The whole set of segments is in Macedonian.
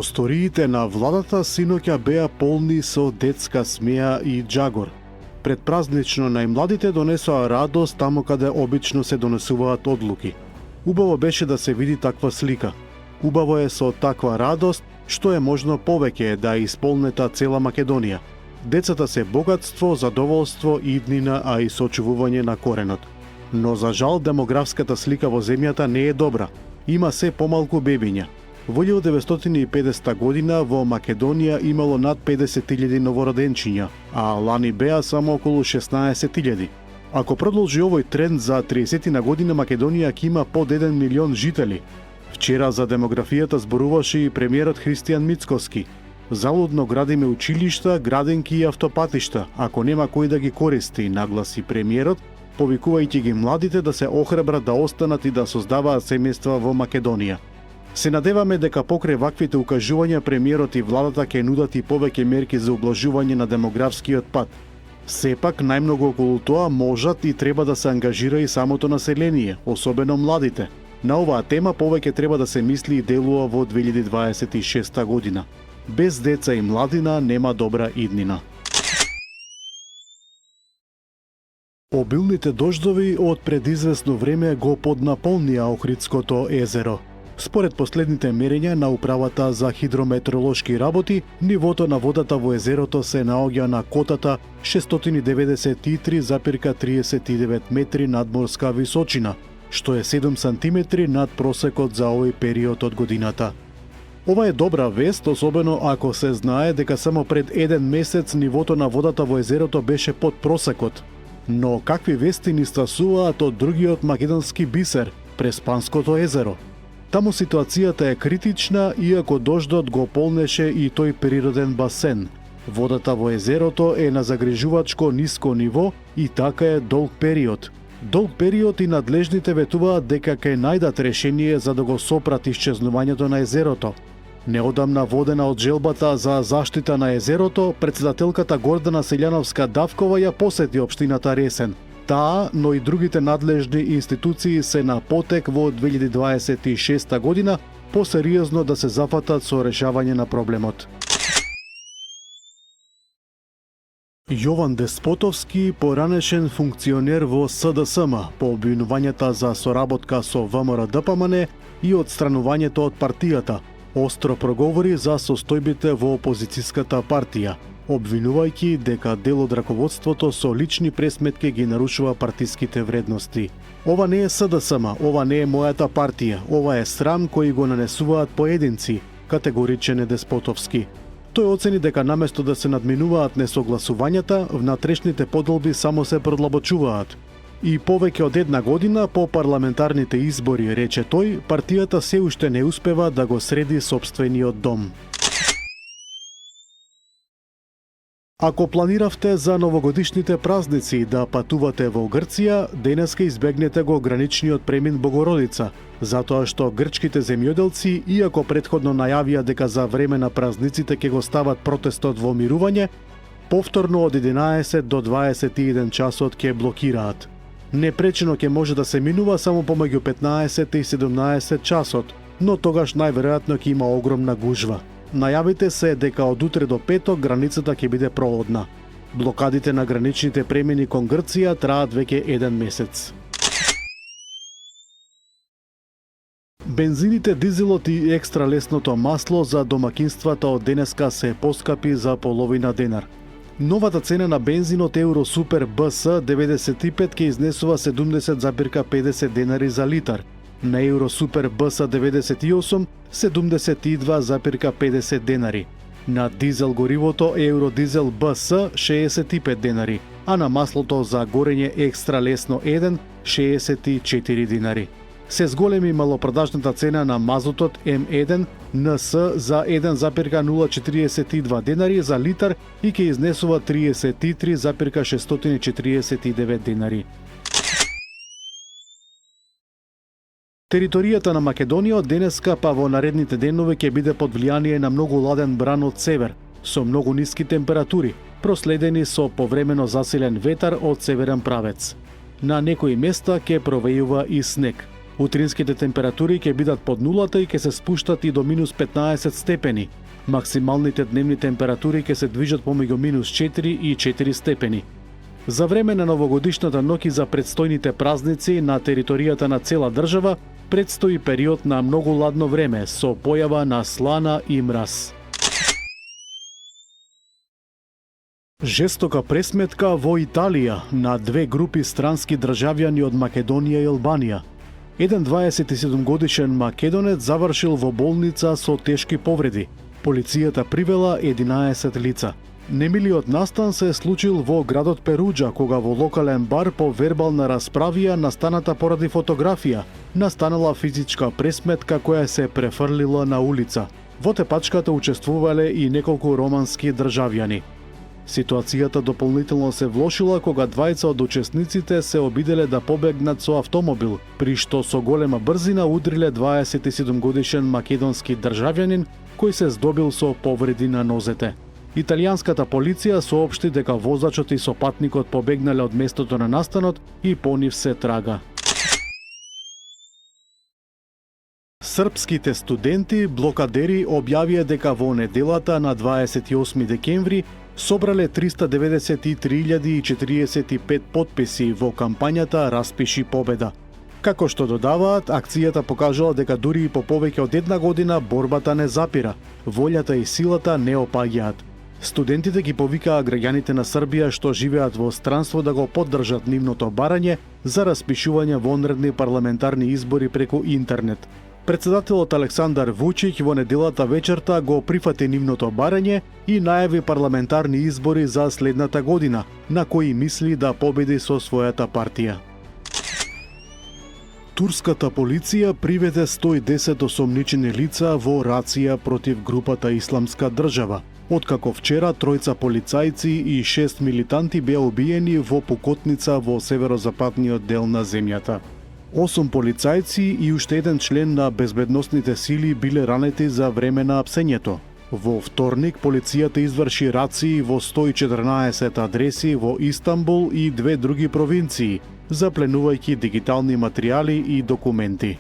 Просториите на владата синоќа беа полни со детска смеа и џагор. Предпразнично најмладите донесоа радост таму каде обично се донесуваат одлуки. Убаво беше да се види таква слика. Убаво е со таква радост, што е можно повеќе да исполнета цела Македонија. Децата се богатство, задоволство, иднина, а и сочувување на коренот. Но за жал демографската слика во земјата не е добра. Има се помалку бебиња. Во 1950 година во Македонија имало над 50.000 новороденчиња, а лани беа само околу 16.000. Ако продолжи овој тренд за 30 на година Македонија ќе има под 1 милион жители. Вчера за демографијата зборуваше и премиерот Христијан Мицкоски. Залудно градиме училишта, градинки и автопатишта, ако нема кој да ги користи, нагласи премиерот, повикувајќи ги младите да се охрабрат да останат и да создаваат семејства во Македонија. Се надеваме дека покрај ваквите укажувања премиерот и владата ќе нудат и повеќе мерки за ублажување на демографскиот пат. Сепак најмногу околу тоа можат и треба да се ангажира и самото население, особено младите. На оваа тема повеќе треба да се мисли и делува во 2026 година. Без деца и младина нема добра иднина. Обилните дождови од предизвестно време го поднаполнија Охридското езеро. Според последните мерења на Управата за хидрометеоролошки работи, нивото на водата во езерото се наоѓа на котата 693,39 метри надморска височина, што е 7 сантиметри над просекот за овој период од годината. Ова е добра вест, особено ако се знае дека само пред еден месец нивото на водата во езерото беше под просекот. Но какви вести ни стасуваат од другиот македонски бисер, Преспанското езеро? Таму ситуацијата е критична, иако дождот го полнеше и тој природен басен. Водата во езерото е на загрижувачко ниско ниво и така е долг период. Долг период и надлежните ветуваат дека ќе најдат решение за да го сопрат исчезнувањето на езерото. Неодамна водена од желбата за заштита на езерото, председателката Гордана Селјановска-Давкова ја посети општината Ресен. Таа, но и другите надлежни институции се на потек во 2026 година посериозно да се зафатат со решавање на проблемот. Јован Деспотовски, поранешен функционер во СДСМ, по обвинувањата за соработка со ВМРО-ДПМН и одстранувањето од партијата, остро проговори за состојбите во опозицијската партија, обвинувајќи дека дел од раководството со лични пресметки ги нарушува партиските вредности. Ова не е СДСМ, ова не е мојата партија, ова е срам кој го нанесуваат поединци, категоричен е Деспотовски. Тој оцени дека наместо да се надминуваат несогласувањата, внатрешните поделби само се продлабочуваат. И повеќе од една година по парламентарните избори, рече тој, партијата се уште не успева да го среди сопствениот дом. Ако планиравте за новогодишните празници да патувате во Грција, денеска избегнете го граничниот премин Богородица, затоа што грчките земјоделци, иако претходно најавија дека за време на празниците ќе го стават протестот во мирување, повторно од 11 до 21 часот ќе блокираат. Непречено ќе може да се минува само помеѓу 15 и 17 часот, но тогаш најверојатно ќе има огромна гужва. Најавите се дека од утре до петок границата ќе биде проодна. Блокадите на граничните премини кон Грција траат веќе еден месец. Бензините, дизелот и екстра лесното масло за домакинствата од денеска се поскапи за половина денар. Новата цена на бензинот Евро Супер БС 95 ќе изнесува 70,50 денари за литар. На Евро Супер БС 98 72,50 денари. На дизел горивото Евро Дизел БС 65 денари, а на маслото за горење екстра лесно 1 64 денари. Се зголеми малопродажната цена на мазотот М1 НС за 1,042 денари за литар и ќе изнесува 33,649 денари. Територијата на Македонија од денеска па во наредните денови ќе биде под влијание на многу ладен бран од север, со многу ниски температури, проследени со повремено засилен ветар од северен правец. На некои места ќе провејува и снег. Утринските температури ќе бидат под нулата и ќе се спуштат и до минус 15 степени. Максималните дневни температури ќе се движат помеѓу минус 4 и 4 степени. За време на новогодишната ноќ и за предстојните празници на територијата на цела држава предстои период на многу ладно време со појава на слана и мраз. Жестока пресметка во Италија на две групи странски државјани од Македонија и Албанија. Еден 27 годишен македонец завршил во болница со тешки повреди. Полицијата привела 11 лица. Немилиот настан се случил во градот Перуџа, кога во локален бар по вербална расправија настаната поради фотографија, настанала физичка пресметка која се префрлила на улица. Во тепачката учествувале и неколку романски државјани. Ситуацијата дополнително се влошила кога двајца од учесниците се обиделе да побегнат со автомобил, при што со голема брзина удриле 27 годишен македонски државјанин кој се здобил со повреди на нозете. Италијанската полиција соопшти дека возачот и сопатникот побегнале од местото на настанот и по нив се трага. Српските студенти блокадери објавија дека во неделата на 28 декември собрале 393.045 потписи во кампањата Распиши победа. Како што додаваат, акцијата покажала дека дури и по повеќе од една година борбата не запира, волјата и силата не опаѓаат. Студентите ги повикаа граѓаните на Србија што живеат во странство да го поддржат нивното барање за распишување вонредни парламентарни избори преку интернет. Председателот Александар Вучиќ во неделата вечерта го прифати нивното барање и најави парламентарни избори за следната година, на кои мисли да победи со својата партија. Турската полиција приведе 110 осомничени лица во рација против групата Исламска држава, откако вчера тројца полицајци и 6 милитанти беа убиени во пукотница во северозападниот дел на земјата. 8 полицајци и уште еден член на безбедносните сили биле ранети за време на апсењето. Во вторник полицијата изврши рации во 114 адреси во Истанбул и две други провинции, запленувајќи дигитални материјали и документи.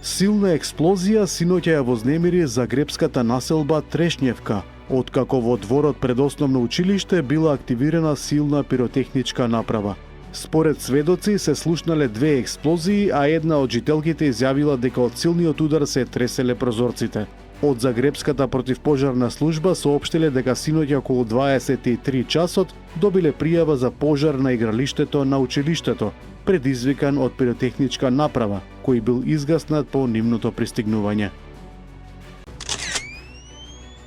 Силна експлозија синоќа ја вознемири загребската населба Трешњевка, откако во дворот пред основно училиште била активирана силна пиротехничка направа. Според сведоци се слушнале две експлозии, а една од жителките изјавила дека од силниот удар се треселе прозорците. Од Загребската противпожарна служба соопштиле дека синоќа околу 23 часот добиле пријава за пожар на игралиштето на училиштето, предизвикан од пиротехничка направа, кој бил изгаснат по нивното пристигнување.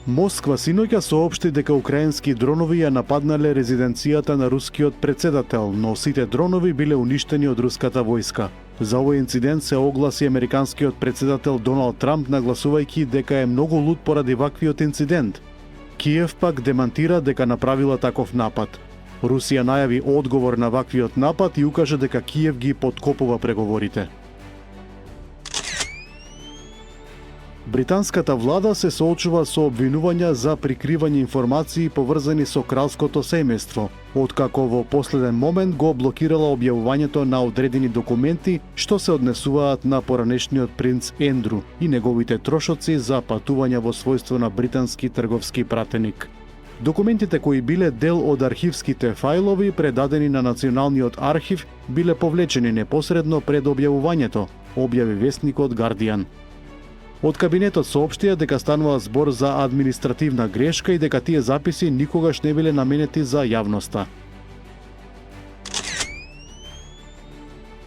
Москва синоќа соопшти дека украински дронови ја нападнале резиденцијата на рускиот председател, но сите дронови биле уништени од руската војска. За овој инцидент се огласи американскиот председател Доналд Трамп, нагласувајќи дека е многу луд поради ваквиот инцидент. Киев пак демантира дека направила таков напад. Русија најави одговор на ваквиот напад и укажа дека Киев ги поткопува преговорите. Британската влада се соочува со обвинувања за прикривање информации поврзани со кралското семејство, откако во последен момент го блокирала објавувањето на одредени документи што се однесуваат на поранешниот принц Ендру и неговите трошоци за патување во својство на британски трговски пратеник. Документите кои биле дел од архивските фајлови предадени на Националниот архив биле повлечени непосредно пред објавувањето, објави весникот Guardian. Од кабинетот соопштија дека станува збор за административна грешка и дека тие записи никогаш не биле наменети за јавноста.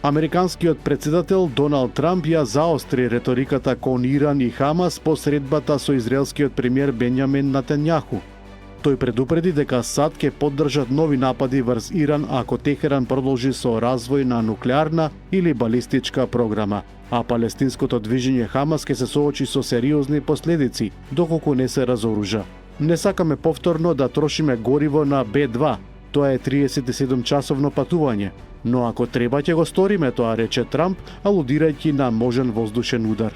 Американскиот председател Доналд Трамп ја заостри реториката кон Иран и Хамас по средбата со израелскиот премиер Бенјамин Нетањаху. Тој предупреди дека САД ќе поддржат нови напади врз Иран ако Техеран продолжи со развој на нуклеарна или балистичка програма, а палестинското движење Хамас ќе се соочи со сериозни последици доколку не се разоружа. Не сакаме повторно да трошиме гориво на Б2, тоа е 37-часовно патување, но ако треба ќе го сториме тоа, рече Трамп, алудирајќи на можен воздушен удар.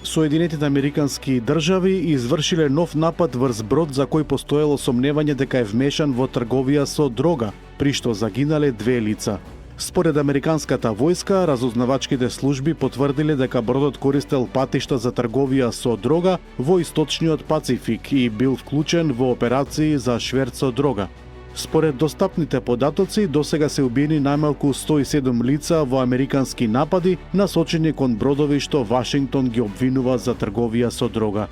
Соединетите американски држави извршиле нов напад врз брод за кој постоело сомневање дека е вмешан во трговија со дрога, при што загинале две лица. Според американската војска, разузнавачките служби потврдиле дека бродот користел патишта за трговија со дрога во источниот Пацифик и бил вклучен во операции за шверц со дрога. Според достапните податоци, досега се убиени најмалку 107 лица во американски напади насочени кон бродови што Вашингтон ги обвинува за трговија со дрога.